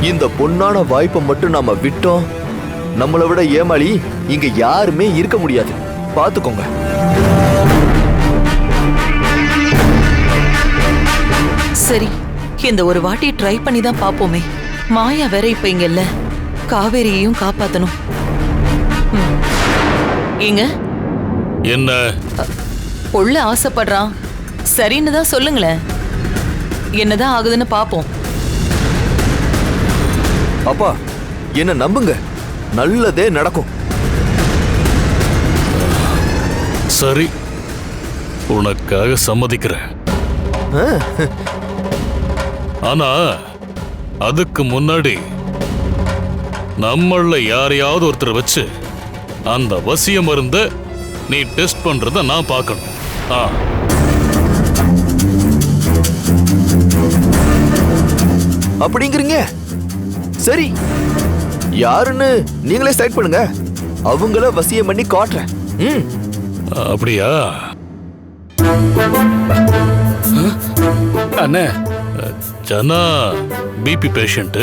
இந்த பொன்னான வாய்ப்பை மட்டும் நாம விட்டோம், நம்மளை விட ஏமாளி இங்க யாருமே இருக்க முடியாது. பாத்துக்கோங்க. சரி, இந்த ஒரு வாட்டி ட்ரை பண்ணி தான் பாப்போமே. மாயா வேற இப்ப இங்க இல்ல, காவேரியையும் காப்பாத்தணும். ஏங்க, என்ன உள்ள ஆசைப்படுறான், சரின்னு தான் சொல்லுங்களேன். என்னதான் ஆகுதுன்னு பாப்போம். அப்பா, என்ன நம்புங்க, நல்லதே நடக்கும். சரி, உனக்காக சம்மதிக்கிறேன். ஆனா அதுக்கு முன்னாடி நம்மள யாரையாவது ஒருத்தர் வச்சு அந்த வசிய மருந்த நீ டெஸ்ட் பண்றத நான் பார்க்கணும். அப்படிங்கிறீங்க? சரி, யாருன்னு நீங்களே ஸ்டார்ட் பண்ணுங்க. அவங்கள வசியம் பண்ணி காட்டுறேன். அப்படியா? அண்ணே, ஜனா பிபி பேஷண்ட்.